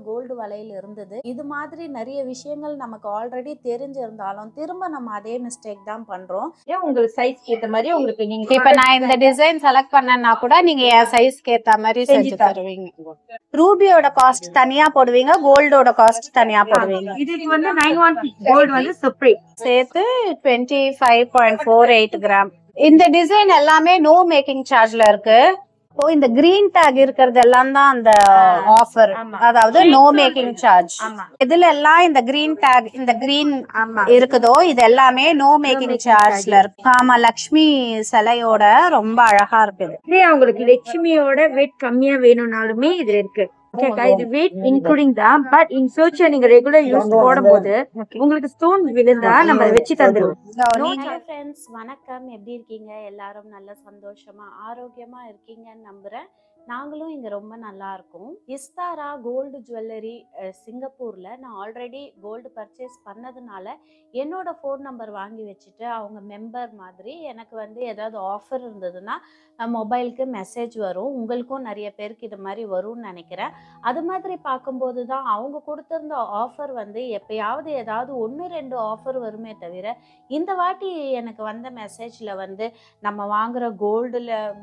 Gold வளையல் இருந்தது. இது மாதிரி நிறைய விஷயங்கள் நமக்கு ஆல்ரெடி தெரிஞ்சிருந்தாலும் திரும்ப நம்ம அதே மிஸ்டேக் தான் பண்றோம். உங்களுக்கு சைஸ்க்கு ஏத்த மாதிரி உங்களுக்கு நீங்க இப்ப நான் இந்த டிசைன் செலக்ட் பண்ணேன்னா கூட நீங்க என் சைஸ்க்கு ஏத்த மாதிரி செஞ்சு தருவீங்க. ரூபியோட காஸ்ட் தனியா போடுவீங்க, கோல்டோட காஸ்ட் தனியா போடுவீங்க. இதுக்கு வந்து 916 கோல்ட் வந்து செப்பரேட் சேர்த்து 25.48 கிராம். இந்த டிசைன் எல்லாமே நோ மேக்கிங் சார்ஜ்ல இருக்கு. ஓ, இந்த கிரீன் டேக் இருக்கிறது எல்லாம் தான் அந்த ஆஃபர், அதாவது நோ மேக்கிங் சார்ஜ். இதுல எல்லாம் இந்த கிரீன் டேக், இந்த கிரீன் இருக்குதோ இது எல்லாமே நோ மேக்கிங் சார்ஜ்ல இருக்கு. ஆமா, லக்ஷ்மி சிலையோட ரொம்ப அழகா இருக்குது. இதே உங்களுக்கு லட்சுமியோட வெயிட் கம்மியா வேணும்னாலுமே இதுல இருக்கு. இது வெயிட் இன்க்ளூடிங் தான், பட் இன் ஃபியூச்சர் நீங்க ரெகுலர் யூஸ் போடும்போது உங்களுக்கு ஸ்டோன் விழுந்தா நம்ம வச்சு தந்துருவோம். ஃப்ரெண்ட்ஸ் வணக்கம், எப்படி இருக்கீங்க? எல்லாரும் நல்ல சந்தோஷமா ஆரோக்கியமா இருக்கீங்கன்னு நம்புறேன். நாங்களும் இங்க ரொம்ப நல்லா இருக்கோம். இஸ்தாரா கோல்டு ஜுவல்லரி சிங்கப்பூர்ல நான் ஆல்ரெடி கோல்டு பர்ச்சேஸ் பண்ணதுனால என்னோட ஃபோன் நம்பர் வாங்கி வச்சுட்டு அவங்க மெம்பர் மாதிரி எனக்கு வந்து ஏதாவது ஆஃபர் இருந்ததுன்னா மொபைலுக்கு மெசேஜ் வரும். உங்களுக்கும் நிறைய பேருக்கு இது மாதிரி வரும்னு நினைக்கிறேன். அது மாதிரி பார்க்கும்போது தான் அவங்க கொடுத்துருந்த ஆஃபர் வந்து எப்பயாவது ஏதாவது 1-2 ஆஃபர் வருமே தவிர இந்த வாட்டி எனக்கு வந்த மெசேஜில் வந்து நம்ம வாங்குற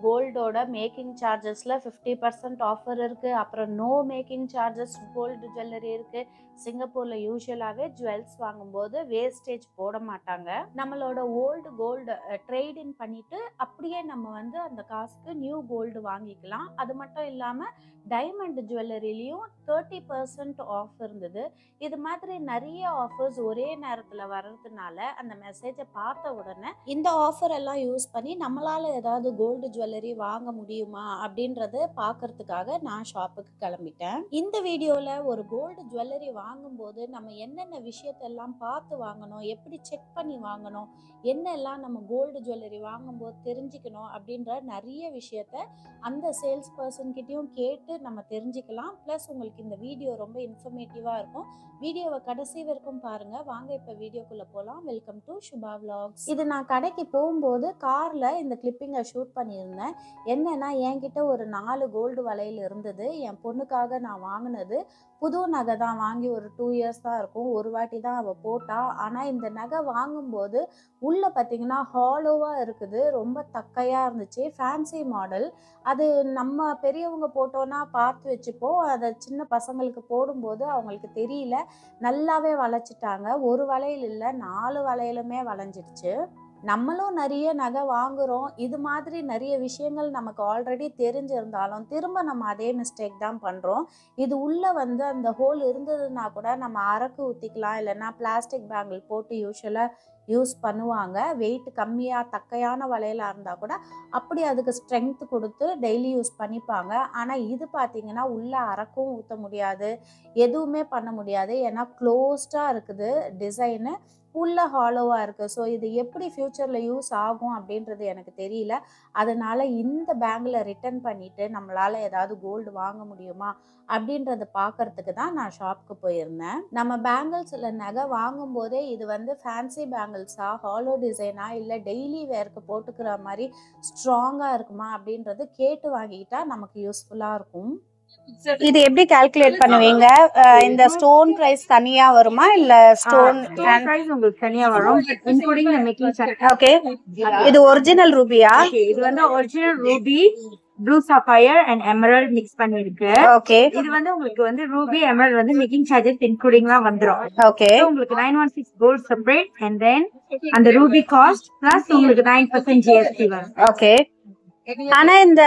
கோல்டோட மேக்கிங் சார்ஜஸில் 50% ஆஃபர் இருக்குது. அப்புறம் no making charges gold jewellery இருக்குது. சிங்கப்பூரில் யூஸ்வலாகவே ஜுவல்ஸ் வாங்கும்போது வேஸ்டேஜ் போட மாட்டாங்க. நம்மளோட ஓல்டு கோல்டு ட்ரேடிங் பண்ணிவிட்டு அப்படியே நம்ம வந்து அந்த காசுக்கு நியூ கோல்டு வாங்கிக்கலாம். அது மட்டும் இல்லாமல் டைமண்ட் ஜுவல்லரிலையும் 30% ஆஃப் இருந்தது. இது மாதிரி நிறைய ஆஃபர்ஸ் ஒரே நேரத்தில் வர்றதுனால அந்த மெசேஜை பார்த்த உடனே இந்த ஆஃபர் எல்லாம் யூஸ் பண்ணி நம்மளால் ஏதாவது கோல்டு ஜுவல்லரி வாங்க முடியுமா அப்படின்றத பார்க்கறதுக்காக நான் ஷாப்புக்கு கிளம்பிட்டேன். இந்த வீடியோவில் ஒரு கோல்டு ஜுவல்லரி வாங்கும்போது நம்ம என்னென்ன விஷயத்தெல்லாம் பார்த்து வாங்கணும், எப்படி செக் பண்ணி வாங்கணும், என்னெல்லாம் நம்ம கோல்டு ஜுவல்லரி வாங்கும்போது தெரிஞ்சுக்கணும் அப்படின்ற நிறைய விஷயத்த அந்த சேல்ஸ் பர்சன் கிட்டயும் கேட்டு நம்ம தெரிஞ்சுக்கலாம். ப்ளஸ் உங்களுக்கு இந்த வீடியோ ரொம்ப இன்ஃபர்மேட்டிவாக இருக்கும். வீடியோவை கடைசி வரைக்கும் பாருங்கள். வாங்க இப்போ வீடியோக்குள்ளே போகலாம். Welcome to Suba vlogs. இது நான் கடைக்கு போகும்போது காரில் இந்த கிளிப்பிங்கை ஷூட் பண்ணியிருந்தேன். என்னென்னா என்கிட்ட ஒரு 4 கோல்டு வளையல் இருந்தது. என் பொண்ணுக்காக நான் வாங்கினது. புது நகை தான், வாங்கி ஒரு 2 இயர்ஸ் தான் இருக்கும். ஒரு வாட்டி தான் அவள் போட்டா. ஆனால் இந்த நகை வாங்கும்போது உள்ளே பார்த்தீங்கன்னா ஹாலோவாக இருக்குது. ரொம்ப தக்கையாக இருந்துச்சு. Fancy model. அது நம்ம பெரியவங்க போட்டோன்னா பார்த்து வச்சுப்போம். அதை சின்ன பசங்களுக்கு போடும்போது அவங்களுக்கு தெரியல, நல்லாவே வளைச்சிட்டாங்க. ஒரு வளையல் இல்லை, 4 வளையலுமே வளைஞ்சிடுச்சு. நம்மளும் நிறைய நகை வாங்குகிறோம். இது மாதிரி நிறைய விஷயங்கள் நமக்கு ஆல்ரெடி தெரிஞ்சிருந்தாலும் திரும்ப நம்ம அதே மிஸ்டேக் தான் பண்ணுறோம். இது உள்ளே வந்து அந்த ஹோல் இருந்ததுன்னா கூட நம்ம அரக்கு ஊற்றிக்கலாம், இல்லைன்னா பிளாஸ்டிக் பேங்கிள் போட்டு யூஸ்வலாக யூஸ் பண்ணுவாங்க. வெயிட் கம்மியாக தக்கையான வளையலாக இருந்தால் கூட அப்படி அதுக்கு ஸ்ட்ரென்த் கொடுத்து டெய்லி யூஸ் பண்ணிப்பாங்க. ஆனால் இது பார்த்திங்கன்னா உள்ளே அரக்கும் ஊற்ற முடியாது, எதுவுமே பண்ண முடியாது. ஏன்னா க்ளோஸ்டாக இருக்குது டிசைனு, உள்ள ஹாலோவாக இருக்குது. ஸோ இது எப்படி ஃப்யூச்சரில் யூஸ் ஆகும் அப்படின்றது எனக்கு தெரியல. அதனால் இந்த பேங்கில் ரிட்டர்ன் பண்ணிவிட்டு நம்மளால் ஏதாவது கோல்டு வாங்க முடியுமா அப்படின்றத பார்க்கறதுக்கு தான் நான் ஷாப்புக்கு போயிருந்தேன். நம்ம பேங்கிள்ஸில் நகை வாங்கும் போதே இது வந்து ஃபேன்சி பேங்கிள்ஸா, ஹாலோ டிசைனா, இல்லை டெய்லி வேர்க்கு போட்டுக்கிற மாதிரி ஸ்ட்ராங்காக இருக்குமா அப்படின்றது கேட்டு வாங்கிக்கிட்டா நமக்கு யூஸ்ஃபுல்லாக இருக்கும். இது எப்படி கால்குலேட் பண்ணுவீங்க? இந்த ஸ்டோன் பிரைஸ் தனியா வருமா இல்ல ஸ்டோன் பிரைஸ் உங்களுக்கு தனியா வரும், இன்க்ளூடிங் தி மேக்கிங் சார்ஜ். ஓகே, இது ஒரிஜினல் ரூபியா? இது வந்து original Ruby, blue sapphire and emerald mix பண்ணிருக்கு. ஓகே, இது வந்து உங்களுக்கு வந்து ரூபி எமரல்ட் வந்து மேக்கிங் சார்ஜஸ் இன்க்ளூடிங்லாம் வந்துரும். ஓகே, உங்களுக்கு 916 கோல்ட் செப்பரேட் அண்ட் தென் அந்த ரூபி காஸ்ட் பிளஸ் உங்களுக்கு 9% ஜிஎஸ்டி வரும். ஓகே. ஆனா இந்த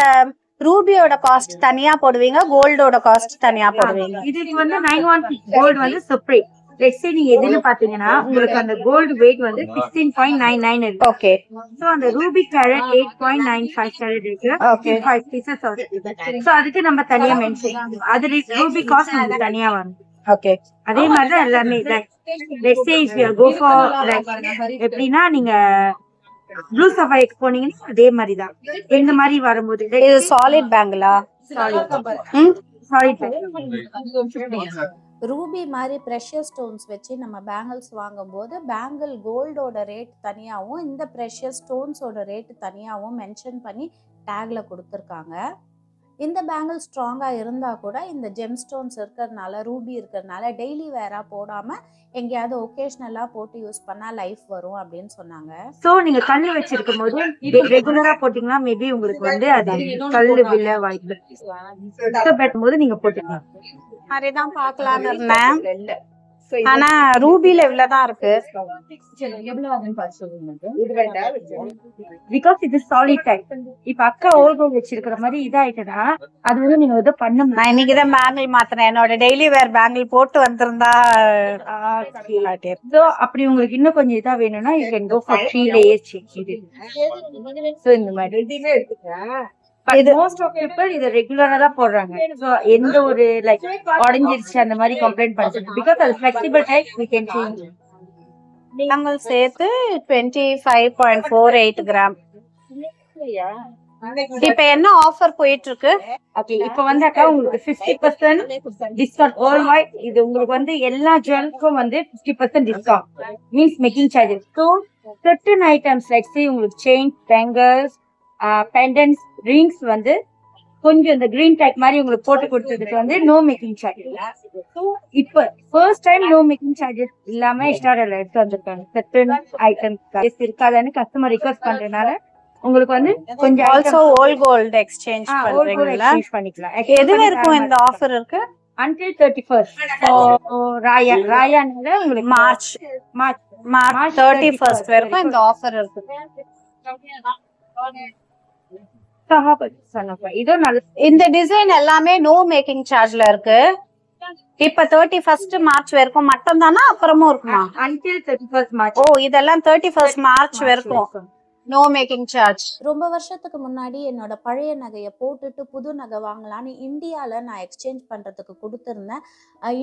ரூபியோட காஸ்ட் தனியா போடுவீங்க, கோல்டோட காஸ்ட் தனியா போடுவீங்க? இதுக்கு வந்து 916 கோல்ட் வந்து செப்பரேட். லெட்ஸ் சே நீங்க எதுன்னு பாத்தீங்கன்னா உங்களுக்கு அந்த கோல்ட் வெயிட் வந்து 16.99 இருக்கு. ஓகே. சோ அந்த ரூபி கேரட் 8.95 கேரட் இருக்கு. ஓகே. 5 பீசஸ் வருது. சோ அதுக்கு நம்ம தனியா மென்ஷன், அது ரூபி காஸ்ட் நமக்கு தனியா வரும். ஓகே. அதே மாதிரி தான் எல்லாமே. Let's say if you go for like எப்படின்னா நீங்க ப்ளூ சஃபயர் போனீங்கன்னா அதே மாதிரி தான். இந்த மாதிரி வரும்போது இது சாலிட் பேங்கிளா? சாலிட் ரூபி மாதிரி ப்ரெஷியஸ் ஸ்டோன்ஸ் வச்சு நம்ம பேங்கிள்ஸ் வாங்கும்போது பேங்கிள் கோல்டோட ரேட் தனியாகவும் இந்த ப்ரெஷியஸ் ஸ்டோன்ஸோட ரேட்டு தனியாகவும் மென்ஷன் பண்ணி டேக்ல கொடுத்துருக்காங்க. இந்த பேங்கிள் ஸ்ட்ராங்காக இருந்தால் கூட இந்த ஜெம் ஸ்டோன்ஸ் இருக்கிறதுனால, ரூபி இருக்கிறதுனால டெய்லி வேராக போடாமல் எங்கேயாவது ஒகேஷ்னலாக போட்டு யூஸ் பண்ணால் லைஃப் வரும் அப்படின்னு சொன்னாங்க. சோ நீங்க கல்லு வச்சிருக்கும் போது ரெகுலரா போட்டீங்கன்னா மேபி உங்களுக்கு வந்து அது கல்லு விழ வாய்ப்பு இருக்கு. போது நீங்க போட்டுக்கலாம். மாதிரிதான் பாக்கலாம்னு இருந்தேன். ஆனா ரூபில இவ்வளவுதான் இருக்கு. பிகாஸ் இது சாலிட் டைப். இப்ப அக்கா ஓல்ட் கோல்ட் வச்சிருக்கிற மாதிரி இதாயிட்டா அது வந்து நீங்க எதோ பண்ண. நான் இன்னைக்குதான் பேங்கிள் மாத்தினேன். என்னோட டெய்லி வேர் பேங்கிள் போட்டு வந்திருந்தா அப்படி உங்களுக்கு இன்னும் கொஞ்சம் இதா வேணும்னா you can go for 3 layers change இது. சோ இந்த மாதிரி இது மோஸ்ட் ஆஃப் பீப்பிள் இத ரெகுலரா தான் போடுறாங்க. சோ எந்த ஒரு லைக் உடைஞ்சிருச்சு அந்த மாதிரி கம்ப்ளைண்ட் பண்றது பிகாஸ் அது flexible type we can change. நாங்கள் சேர்த்து 25.48 கிராம். இப்ப என்ன ஆஃபர் போயிட்டு இருக்கு? ஓகே இப்ப வந்து அக்கா உங்களுக்கு 50% டிஸ்கவுண்ட் வேர்ல்ட் வைட். இது உங்களுக்கு வந்து எல்லா ஜுவல்ஸ்க்கும் வந்து 50% discount means making charges. So certain items like say உங்களுக்கு செயின், பேங்கல்ஸ், பெண்டன்ஸ், ரிங்ஸ் வந்து கொஞ்சம் இந்த கிரீன் டேக் மாதிரி உங்களுக்கு போட்டு கொடுத்ததுக்கு வந்து நோ மேக்கிங் சார்ஜஸ். இப்ப first time no making charges இல்லாம எக்ஸ்ட்ரா எடுத்து வந்திருக்காங்க. certain ஐட்டம்ஸ் இருக்காதுன்னு கஸ்டமர் ரிக்வெஸ்ட் பண்றதுனால உங்களுக்கு வந்து கொஞ்சம் ஆல்சோ ஓல்ட் கோல்ட் எக்ஸ்சேஞ்ச் பண்றீங்களா? பண்ணிக்கலாம். எது வரைக்கும் இந்த ஆஃபர் இருக்கு? until 31st. ராயானால உங்களுக்கு மார்ச் 31st வரைக்கும் இந்த ஆஃபர் இருக்கு. இதோ நல்ல இந்த டிசைன் எல்லாமே நோ மேக்கிங் சார்ஜ்ல இருக்கு. இப்ப 31st மார்ச் வரைக்கும் மட்டும் தானா அப்புறமும் இருக்குமா? until 31st March. ஓ இதெல்லாம் 31st மார்ச் வரைக்கும் நோ மேக்கிங் சார்ஜ். ரொம்ப வருஷத்துக்கு முன்னாடி என்னோட பழைய நகையை போட்டுட்டு புது நகை வாங்கலான்னு இந்தியாவில் நான் எக்ஸ்சேஞ்ச் பண்ணுறதுக்கு கொடுத்துருந்தேன்.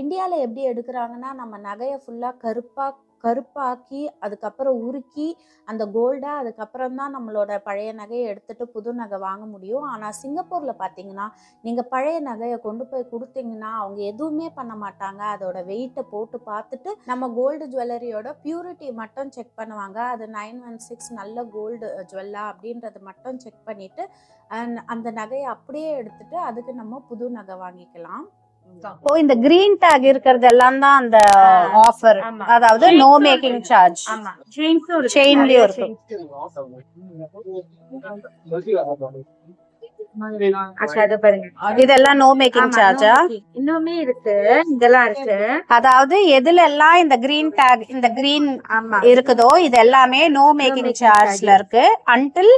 இந்தியாவில் எப்படி எடுக்கிறாங்கன்னா நம்ம நகையை ஃபுல்லாக கருப்பாக்கி அதுக்கப்புறம் உருக்கி அந்த கோல்டா அதுக்கப்புறம் தான் நம்மளோட பழைய நகையை எடுத்துட்டு புது நகை வாங்க முடியும். ஆனால் சிங்கப்பூரில் பார்த்தீங்கன்னா நீங்கள் பழைய நகையை கொண்டு போய் கொடுத்தீங்கன்னா அவங்க எதுவுமே பண்ண மாட்டாங்க. அதோட வெயிட்டை போட்டு பார்த்துட்டு நம்ம கோல்டு ஜுவல்லரியோட பியூரிட்டி மட்டும் செக் பண்ணுவாங்க. அது 916 நல்ல கோல்டு ஜுவல்லா அப்படின்றது மட்டும் செக் பண்ணிட்டு அந்த நகையை அப்படியே எடுத்துட்டு அதுக்கு நம்ம புது நகை வாங்கிக்கலாம். ஓ இந்த கிரீன் டேக் இருக்கிறது எல்லாம் தான் அந்த ஆஃபர். அதாவது நோ மேக்கிங் சார்ஜ். ஆமா செயின்ஸும் செயின்லயும் இருக்கு. இதெல்லாம் நோ மேக்கிங் சார்ஜா? இன்னுமே இருக்கு, இதெல்லாம் இருக்கு. அதாவது எதுல எல்லாம் இந்த கிரீன் டேக் இந்த கிரீன் இருக்குதோ இது எல்லாமே நோ மேக்கிங் சார்ஜ்ல இருக்கு. until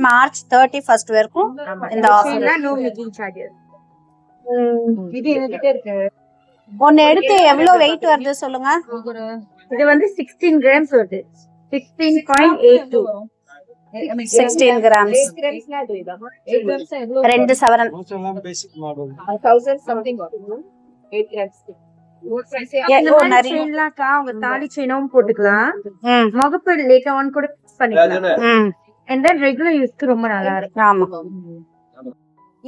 மார்ச் 31st வரைக்கும் இந்த ஆஃபர். No making charges. ஒன்னு எடுத்து எவ்வளவு வெயிட் வருது சொல்லுங்க. இது வந்து 16 கிராம்ஸ் வருது. 16.82 16 கிராம்ஸ். 2 சவரன். தாலி செயினும் போட்டுக்கலாம். முகப்பு லேட்டா ஒன் கூட பண்ணிக்கலாம். and then ரெகுலர் யூஸ்க்கு ரொம்ப நல்லா இருக்கு. ஆமா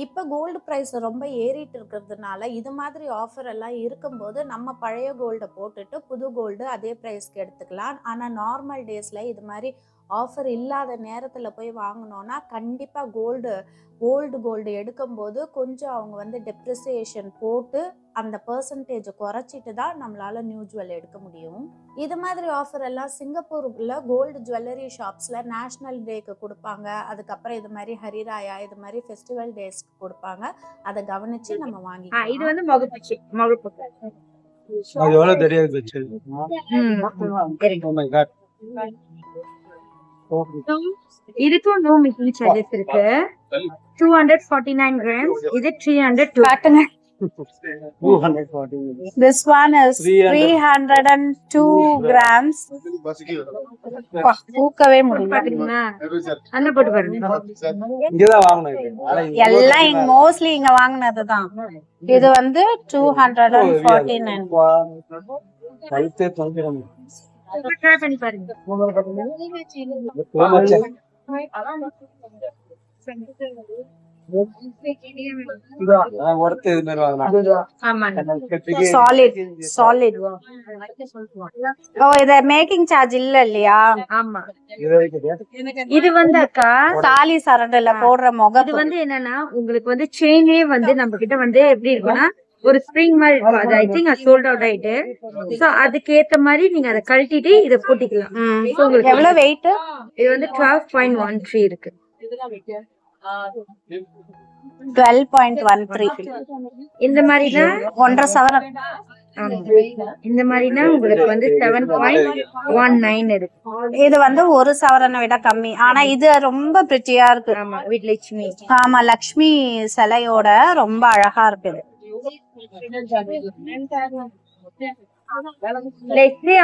இப்போ கோல்டு ப்ரைஸ் ரொம்ப ஏறிட்டு இருக்கிறதுனால இது மாதிரி ஆஃபர் எல்லாம் இருக்கும்போது நம்ம பழைய கோல்டை போட்டுட்டு புது கோல்டு அதே ப்ரைஸ்க்கு எடுத்துக்கலாம். ஆனால் நார்மல் டேஸில் இது மாதிரி ஆஃபர் இல்லாத நேரத்தில் போய் வாங்கினோன்னா கண்டிப்பாக ஓல்டு கோல்டு எடுக்கும்போது கொஞ்சம் அவங்க வந்து டெப்ரிசியேஷன் போட்டு அந்த பர்சன்டேஜை குறைச்சிட்டு தான் நம்மளால நியூ ஜுவல் எடுக்க முடியும். இது மாதிரி ஆஃபர் எல்லாம் சிங்கப்பூரில் கோல்டு ஜுவல்லரி ஷாப்ஸில் நேஷ்னல் டேக்கு கொடுப்பாங்க. அதுக்கப்புறம் இது மாதிரி ஹரிராயா இது மாதிரி ஃபெஸ்டிவல் டேஸ்க்கு கொடுப்பாங்க. அதை கவனிச்சு நம்ம வாங்கி. இது வந்து முகப்பு இதுக்கும் நோ மேக்கிங் சார்ஜஸ் இருக்கு. 249 grams. இது 302. காட்டுங்க. This one is 302 grams. தூக்கவே முடியல. அந்த போட்டு பாருங்க. எல்லாம் இங்க மோஸ்ட்லி இங்க வாங்குனதுதான். இது வந்து 249. ட்ரை பண்ணி பாருங்க. Solid solid. ஓ இத மேக்கிங் சார்ஜ் இல்லையா? ஆமா. இது வந்து அக்கா தாலி சரடுல போடுற முகம். இது வந்து என்னன்னா உங்களுக்கு வந்து செயினே வந்து நம்ம கிட்ட வந்து எப்படி இருக்குன்னா ஒரு ஸ்ப்ரிங் மாதிரி இருக்கும். அது ஐ திங்க் அது சோல்ட் அவுட் ஆயிட்டு. சோ அதுக்கு ஏத்த மாதிரி நீங்க அதை கழட்டிட்டு இதை போட்டிக்கலாம். So உங்களுக்கு எவ்வளவு வெயிட்? இது வந்து 12.13 இருக்கு. 12.13. இந்த மாதிரினா 1.5 சவரன். இந்த மாதிரினா உங்களுக்கு வந்து 7.19 இருக்கு. இது வந்து 1 சவரனை விட கம்மி. ஆனா இது ரொம்ப பிரிட்டியா இருக்கு. ஆமா, வீட் லட்சுமி. ஆமா, லக்ஷ்மி சிலையோட ரொம்ப அழகா இருக்கு.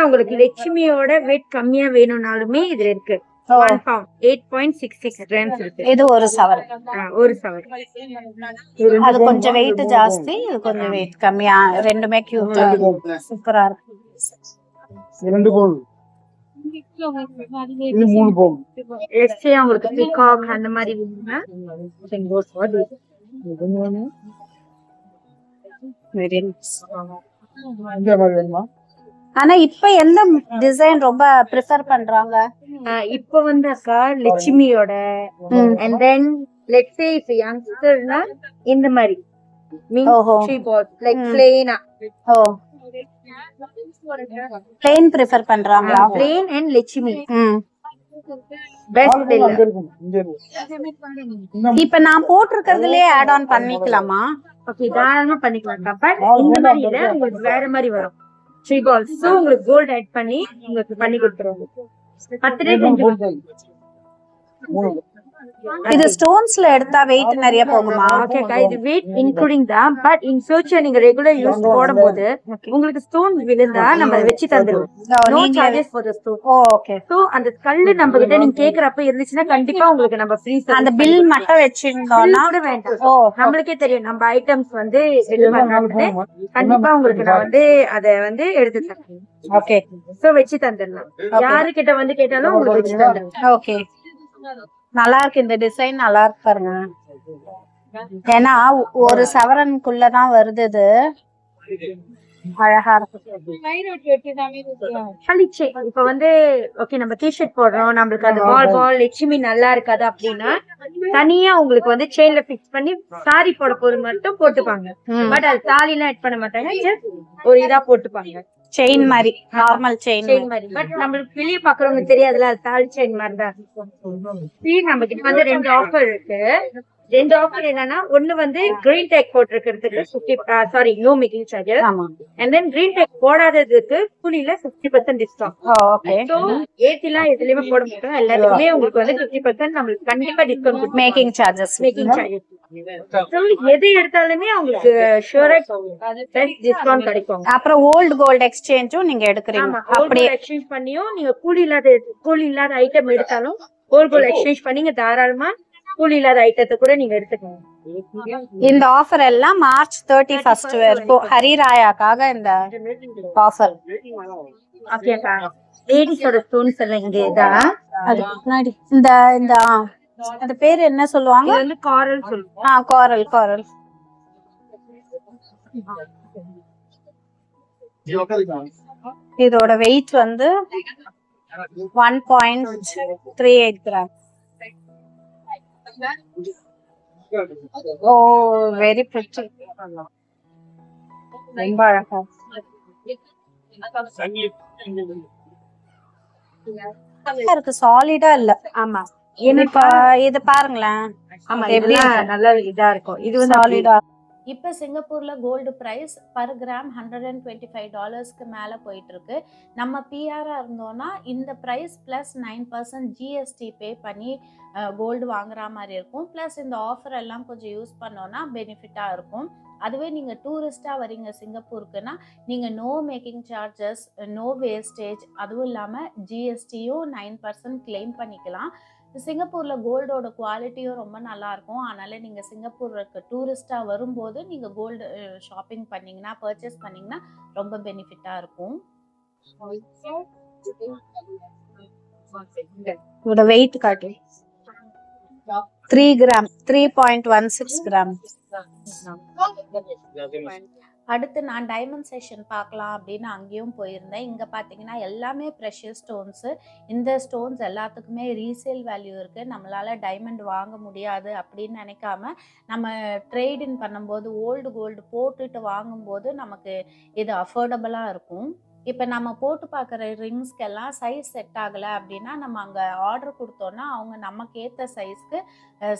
அவங்களுக்கு லட்சுமியோட வெயிட் கம்மியா வேணும்னாலுமே இதுல இருக்கு. 1 pound 8.66 grams இருக்கு. இது 1 சவரன். 1 சவரன். அது கொஞ்சம் வெயிட் ஜாஸ்தி, இது கொஞ்சம் வெயிட் கம்மியா. ரெண்டுமே கியூட்டா சூப்பரா இருக்கு. 2 பவுன். இது 3 பவுன். எக்ஸ்ட்ரா உங்களுக்கு பீகாக் அந்த மாதிரி வேணும்னா இந்த மாதிரி வேணுமா? ஆனா இப்ப எந்த டிசைன் ரொம்ப ப்ரிஃபர் பண்றாங்க? இப்ப வந்து அக்கா லட்சுமியோட and then let's say if youngsterனா இந்த மாதிரி ஓஹோ. like plain ஓ plain ப்ரிஃபர் பண்றாங்களா? plain and லட்சுமி ம். பெஸ்ட் இல்ல. இப்ப நான் போட்டிருக்கிறதுலயே ஆட் ஆன் பண்ணிக்கலாமா? ஓகே, தாராளமா பண்ணிக்கலாம். பட் இந்த மாதிரி இல்ல, உங்களுக்கு வேற மாதிரி வரும் 3 balls. சோ உங்களுக்கு கோல்ட் ஆட் பண்ணி உங்களுக்கு பண்ணி கொடுத்துருவாங்க. 10 டே செஞ்சு. இது ஸ்டோன்ஸ்ல எடுத்தா வெயிட் நிறைய போகுமா? ஓகேக்கா, இது வெயிட் இன்க்ளூடிங் தான். பட் இன் ஃபியூச்சர் நீங்க ரெகுலர் யூஸ் போடும்போது உங்களுக்கு ஸ்டோன் விழுந்தா நம்ம அதை வச்சு தந்துருவோம். No charges for the stone. Okay. So அந்த கல்லு நம்ம கிட்ட நீங்க கேக்குறப்ப இருந்துச்சுன்னா கண்டிப்பா உங்களுக்கு நம்ம ஃப்ரீ அந்த பில் மட்டும் வச்சிருந்தோம்னா கூட வேண்டாம். ஓ நம்மளுக்கே தெரியும் நம்ம ஐட்டம்ஸ் வந்து கண்டிப்பா உங்களுக்கு நான் வந்து அத வந்து எடுத்து தரேன். ஓகே. சோ வச்சு தந்துடலாம். யாரு கிட்ட வந்து கேட்டாலும் உங்களுக்கு வச்சு தந்துடலாம். ஓகே. நல்லா இருக்கு, இந்த டிசைன் நல்லா இருக்கு பாருங்க. ஏன்னா 1 சவரனுக்குள்ளதான் வருது. இது அழகா இருக்கு. இப்ப வந்து ஓகே நம்ம டிஷர்ட் போடுறோம், நம்மளுக்கு அந்த பால் லட்சுமி நல்லா இருக்காது அப்படின்னா தனியா உங்களுக்கு வந்து செயின்ல பிக்ஸ் பண்ணி சாரி போட போது மட்டும் போட்டுப்பாங்க. பட் அது தாலி எல்லாம் ஆட் பண்ண மாட்டாங்க, just ஒரு இதா போட்டுப்பாங்க. செயின் மாதிரி, நார்மல் செயின் மாதிரி. பட் நம்மளுக்கு வெளியே பாக்குறவங்க தெரியாதுல, அது தாலி செயின் மாதிரி தான். நம்ம கிட்ட வந்து 2 ஆஃபர் இருக்கு. 2 ஆஃபர் என்னன்னா, ஒண்ணு வந்து கிரீன் டேக் போட்டிருக்கிறதுக்கு no making charges. And then green tag போடாததுக்கு கூலில 50% டிஸ்கவுண்ட். ஓகே. சோ ஏத்திலாம் எதுலயுமே போட மாட்டோம், எல்லாத்துக்குமே உங்களுக்கு வந்து 50% நம்மளுக்கு கண்டிப்பா டிஸ்கவுண்ட். Making charges. எது எடுத்தாலுமே உங்களுக்கு ஷூரா டிஸ்கவுண்ட் கிடைக்கும். அப்புறம் ஓல்ட் கோல்ட் எக்ஸ்சேஞ்சும் நீங்க எடுக்கிறீங்க. அப்படியே எக்ஸ்சேஞ்ச் பண்ணியும் நீங்க கூலி இல்லாத ஐட்டம் எடுத்தாலும் ஓல்ட் கோல்ட் எக்ஸ்சேஞ்ச் பண்ணி தாராளமா கூலி இல்லாத ஐட்டத்தை கூட நீங்க எடுத்துக்கணும். இந்த ஆஃபர் எல்லாம் மார்ச் 31 வரைக்கும் ஹரிராயாக்காக இந்த ஆஃபர். ஓகேக்கா, லேடிஸோட ஸ்டோன்ஸ் எல்லாம் இங்க இதான். அது முன்னாடி இந்த இந்த அந்த பேர் என்ன சொல்லுவாங்க? இது வந்து காரல் சொல்லுவாங்க. காரல். இதோட வெயிட் வந்து 1.38 கிராம். ஓ வெரி பிரிட்டி. ரொம்ப அழகா இருக்கு, சாலிடா இல்ல. ஆமா, இப்ப இது பாருங்களேன். ஆமா, எப்படி நல்ல இதா இருக்கும். இது வந்து சாலிடா. இப்போ சிங்கப்பூர்ல கோல்டு பிரைஸ் பர் கிராம் $125 மேல போயிட்டு இருக்கு. நம்ம பிஆரா இருந்தோம்னா இந்த பிரைஸ் பிளஸ் 9% ஜிஎஸ்டி பே பண்ணி கோல்டு வாங்குற மாதிரி இருக்கும். பிளஸ் இந்த ஆஃபர் எல்லாம் கொஞ்சம் யூஸ் பண்ணோம்னா பெனிஃபிட்டா இருக்கும். அதுவே நீங்க டூரிஸ்டா வரீங்க சிங்கப்பூருக்குன்னா நீங்க no making charges, no wastage, அதுவும் இல்லாம ஜிஎஸ்டியும் 9% கிளைம் பண்ணிக்கலாம். சிங்கப்பூர்ல கோல்டோட குவாலிட்டியும் ரொம்ப நல்லா இருக்கும். அதனால நீங்க சிங்கப்பூருக்கு டூரிஸ்டா வரும்போது நீங்க கோல்டு ஷாப்பிங் பண்ணீங்கன்னா, பர்ச்சேஸ் பண்ணீங்கன்னா ரொம்ப பெனிஃபிட்டா இருக்கும். இதோட வெயிட் காட்டு. 3 கிராம் 3.16 கிராம். அடுத்து நான் டைமண்ட் செஷன் பார்க்கலாம் அப்படின்னு அங்கேயும் போயிருந்தேன். இங்கே பார்த்தீங்கன்னா எல்லாமே ப்ரெஷியஸ் ஸ்டோன்ஸு. இந்த ஸ்டோன்ஸ் எல்லாத்துக்குமே ரீசேல் வேல்யூ இருக்குது. நம்மளால் டைமண்ட் வாங்க முடியாது அப்படின்னு நினைக்காம நம்ம ட்ரேடின் பண்ணும்போது ஓல்டு கோல்டு போட்டுட்டு வாங்கும்போது நமக்கு இது அஃபோர்டபுளாக இருக்கும். இப்போ நம்ம போட்டு பார்க்குற ரிங்ஸ்க்கெல்லாம் சைஸ் செட் ஆகலை அப்படின்னா நம்ம அங்கே ஆர்டர் கொடுத்தோன்னா அவங்க நமக்கு ஏற்ற சைஸ்க்கு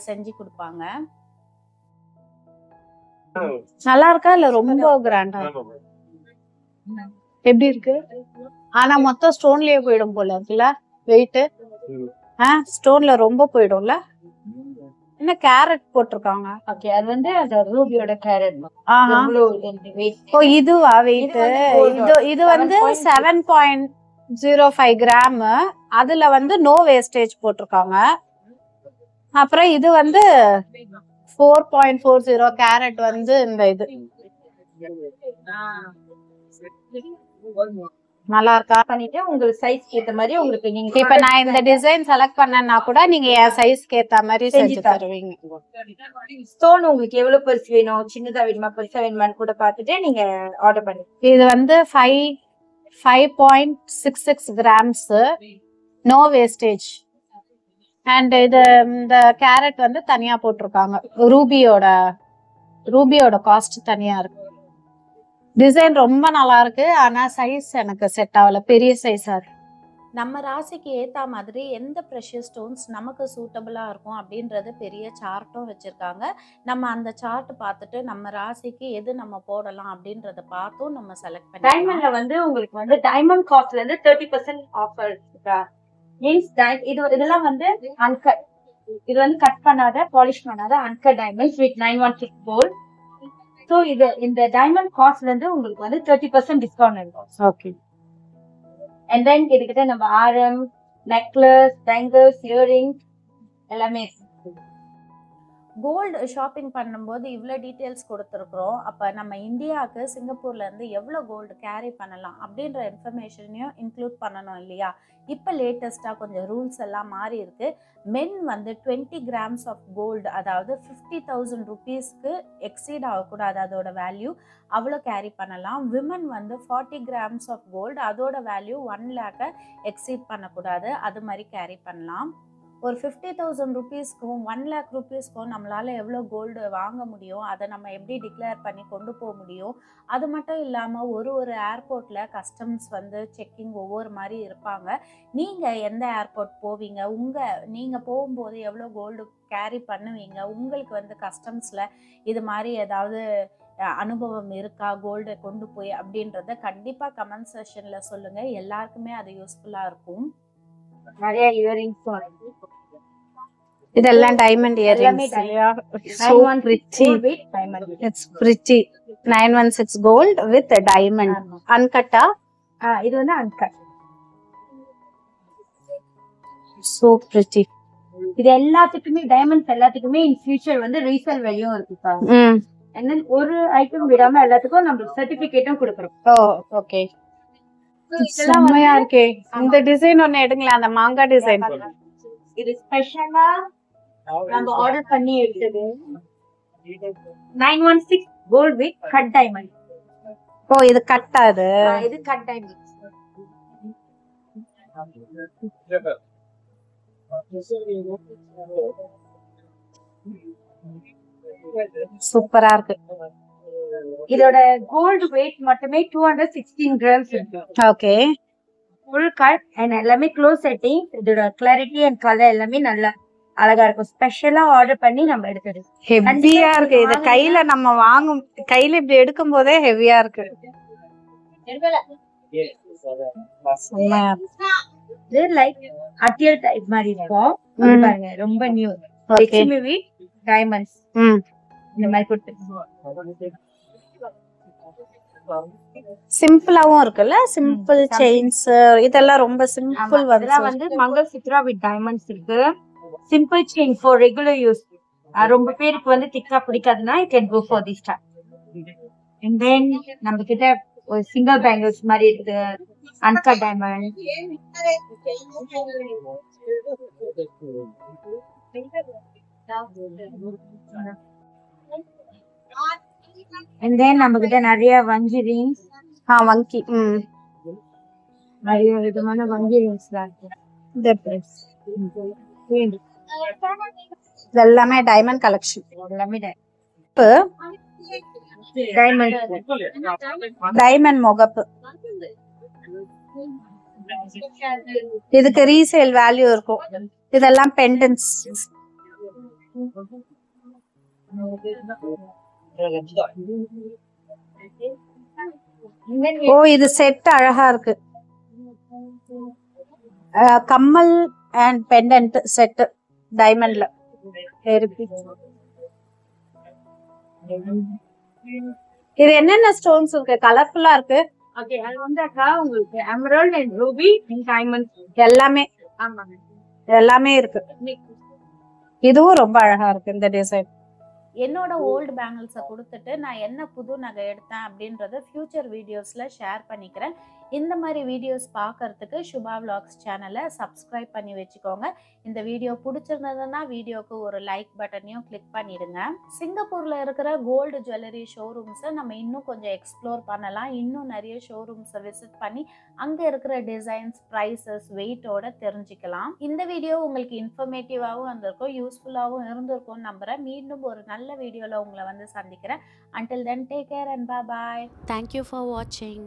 செஞ்சு கொடுப்பாங்க. நல்லா இருக்கா இல்ல ரொம்ப கிராண்டா எப்படி இருக்கு? ஆனா மொத்தம் ஸ்டோன்லயே போயிடும் போல இருக்குல்ல வெயிட். ஸ்டோன்ல ரொம்ப போயிடும்ல. என்ன கேரட் போட்டிருக்காங்க? ஓகே, அது வந்து அந்த ரூபியோட கேரட். ஓ இதுவா வெயிட்? இது வந்து 7.05 கிராம். அதுல வந்து நோ வேஸ்டேஜ் போட்டிருக்காங்க. அப்புறம் இது வந்து 4.40 கேரட் வந்து இந்த இது நல்லா இருக்கா? பண்ணிட்டு உங்களுக்கு சைஸ்க்கு ஏத்த மாதிரி உங்களுக்கு நீங்க இப்ப நான் இந்த டிசைன் செலக்ட் பண்ணேன்னா கூட நீங்க என் சைஸ்க்கு ஏத்த மாதிரி செஞ்சு தருவீங்க. ஸ்டோன் உங்களுக்கு எவ்வளவு பெருசு வேணும், சின்னதா வேணுமா பெருசா வேணுமான்னு கூட பார்த்துட்டு நீங்க ஆர்டர் பண்ணி. இது வந்து 5.66 கிராம்ஸ், நோ வேஸ்டேஜ். அண்ட் இது இந்த கேரட் வந்து தனியா போட்டிருக்காங்க. ரூபியோட காஸ்ட் தனியா இருக்கு. டிசைன் ரொம்ப நல்லா இருக்கு. ஆனா சைஸ் எனக்கு செட் ஆகல, பெரிய சைஸா இருக்கு. நம்ம ராசிக்கு ஏற்ற மாதிரி எந்த ப்ரெஷியஸ் ஸ்டோன்ஸ் நமக்கு சூட்டபுளாக இருக்கும் அப்படின்றது பெரிய சார்ட்டும் வச்சுருக்காங்க. நம்ம அந்த சார்ட் பார்த்துட்டு நம்ம ராசிக்கு எது நம்ம போடலாம் அப்படின்றத பார்த்தும் நம்ம செலக்ட் பண்ணி. டைமண்ட்ல வந்து உங்களுக்கு வந்து டைமண்ட் காஸ்ட்ல இருந்து 30% ஆஃபர் இருக்கா? மீன்ஸ் இதெல்லாம் வந்து அன்கட். இது வந்து கட் பண்ணாத பாலிஷ் பண்ணாத uncut diamonds with 916 gold. So இது இந்த டைமண்ட் காஸ்ட்ல இருந்து உங்களுக்கு வந்து 30% டிஸ்கவுண்ட் இருக்கும். ஓகே. அண்ட் தென் கிட்டத்தட்ட நம்ம ஆரம், நெக்லஸ், பேங்கிள்ஸ், இயரிங்ஸ் எல்லாமே. கோல்டு ஷாப்பிங் பண்ணும்போது இவ்வளோ டீட்டெயில்ஸ் கொடுத்துருக்குறோம். அப்போ நம்ம இந்தியாவுக்கு சிங்கப்பூர்லேருந்து எவ்வளோ கோல்டு கேரி பண்ணலாம் அப்படின்ற இன்ஃபர்மேஷனையும் இன்க்ளூட் பண்ணணும் இல்லையா? இப்போ லேட்டஸ்ட்டாக கொஞ்சம் ரூல்ஸ் எல்லாம் மாறி இருக்கு. மென் வந்து 20 கிராம்ஸ் ஆஃப் கோல்டு, அதாவது 50,000 ருபீஸ்க்கு எக்ஸீட் ஆகக்கூடாது அதோட வேல்யூ, அவ்வளோ கேரி பண்ணலாம். விமன் வந்து 40 கிராம்ஸ் ஆஃப் கோல்டு, அதோட வேல்யூ 1 லேக்கை எக்ஸீட் பண்ணக்கூடாது, அது மாதிரி கேரி பண்ணலாம். ஒரு 50,000 ருபீஸ்க்கும் 1 லேக் ருபீஸ்க்கும் நம்மளால் எவ்வளோ கோல்டு வாங்க முடியும், அதை நம்ம எப்படி டிக்ளேர் பண்ணி கொண்டு போக முடியும். அது மட்டும் இல்லாமல் ஒரு ஏர்போர்ட்டில் கஸ்டம்ஸ் வந்து செக்கிங் ஒவ்வொரு மாதிரி இருப்பாங்க. நீங்கள் எந்த ஏர்போர்ட் போவீங்க, நீங்கள் போகும்போது எவ்வளோ கோல்டு கேரி பண்ணுவீங்க, உங்களுக்கு வந்து கஸ்டம்ஸில் இது மாதிரி ஏதாவது அனுபவம் இருக்கா கோல்டை கொண்டு போய் அப்படின்றத கண்டிப்பாக கமெண்ட் செக்ஷனில் சொல்லுங்கள். எல்லாருக்குமே அது யூஸ்ஃபுல்லாக இருக்கும். நிறைய இயரிங்ஸ் இதெல்லாம் diamond earrings. So pretty. It's pretty. 916 gold with a diamond. Uncut. இது வந்து அன்கட். So pretty. இது எல்லாத்துக்குமே டைமண்ட்ஸ் எல்லாத்துக்குமே இன் ஃபியூச்சர் வந்து ரீசேல் வேல்யூ இருக்குப்பா. And then ஒரு ஐட்டம் விடாம எல்லாத்துக்கும் நம்ம சர்டிபிகேட்டும் கொடுக்குறோம். ஓ ஓகே. செம்மையா இருக்கே. இந்த டிசைன் ஒன்னு எடுங்களா, அந்த மாங்கா டிசைன். இது ஸ்பெஷலா நம்ம ஆர்டர் பண்ணி எடுத்தது 916 கோல்ட் வித் கட் டைமண்ட். ஓ இது கட் ஆது. இது கட் டைமண்ட். சூப்பரா இருக்கு. இதோட கோல்ட் வெயிட் மட்டுமே 216 கிராம்ஸ் இருக்கு. ஓகே. ஃபுல் கட் அண்ட் எல்லாமே க்ளோஸ் செட்டிங். இதோட கிளாரிட்டி அண்ட் கலர் எல்லாமே நல்லா அழகா இருக்கும். ஸ்பெஷலா ஆர்டர் பண்ணி நம்ம எடுத்தது. ஹெவியா இருக்கு. இது கையில நம்ம கையில இப்படி எடுக்கும் போதே ஹெவியா இருக்கு. இது லைக் அட்டியல் டைப் மாதிரி இருக்கும். பாருங்க ரொம்ப நியூ லட்சுமி டைமண்ட்ஸ் இந்த மாதிரி கொடுத்து சிம்பிளாவும் இருக்குல்ல. சிம்பிள் செயின்ஸ் இதெல்லாம் ரொம்ப சிம்பிள். வந்து மங்கள்சூத்ரா வித் டைமண்ட்ஸ் இருக்கு. Simple chain for regular use. ரொம்ப பேருக்கு வந்து திக்கா பிடிக்காதுன்னா you can go for this type. And then நம்ம கிட்ட ஒரு சிங்கிள் பேங்கிள்ஸ் மாதிரி இருக்கு. Uncut diamond. And then நம்ம கிட்ட நிறைய வஞ்சி rings, வங்கி. நிறைய விதமான வஞ்சி rings இருக்கு. இது எல்லாமே டைமண்ட் கலெக்ஷன். எல்லாமே டைமண்ட் முகப்பு. இதுக்கு ரீசேல் வேல்யூ இருக்கும். இதெல்லாம் பெண்டன்ஸ். இது செட் அழகா இருக்கு. கம்மல் அண்ட் பெண்டன்ட் செட் டைமண்ட்ல இருக்கு. இது என்னென்ன ஸ்டோன்ஸ் இருக்கு? கலர்ஃபுல்லா இருக்கு. ஓகே, அது வந்து அக்கா உங்களுக்கு emerald and Ruby and diamond எல்லாமே ஆமாங்க எல்லாமே இருக்கு. இதுவும் ரொம்ப அழகா இருக்கு இந்த டிசைன். என்னோட ஓல்டு பேங்கிள்ஸை கொடுத்துட்டு நான் என்ன புது நகை எடுத்தேன் அப்படின்றத ஃபியூச்சர் வீடியோஸில் ஷேர் பண்ணிக்கிறேன். இந்த மாதிரி வீடியோஸ் பார்க்கறதுக்கு சுபா விலாக்ஸ் சேனலை சப்ஸ்கிரைப் பண்ணி வச்சுக்கோங்க. இந்த வீடியோ பிடிச்சிருந்ததுன்னா வீடியோக்கு ஒரு லைக் பட்டனையும் கிளிக் பண்ணிடுங்க. சிங்கப்பூரில் இருக்கிற கோல்டு ஜுவல்லரி ஷோரூம்ஸை நம்ம இன்னும் கொஞ்சம் எக்ஸ்ப்ளோர் பண்ணலாம். இன்னும் நிறைய ஷோரூம்ஸை விசிட் பண்ணி அங்கே இருக்கிற டிசைன்ஸ், ப்ரைஸஸ், வெயிட்டோட தெரிஞ்சுக்கலாம். இந்த வீடியோ உங்களுக்கு இன்ஃபர்மேட்டிவாகவும் இருந்திருக்கும், யூஸ்ஃபுல்லாகவும் இருந்திருக்கும்னு நம்புகிறேன். மீண்டும் ஒரு நல்ல வீடியோவில் உங்களை வந்து சந்திக்கிறேன். Until then, take care and bye bye. Thank you for watching.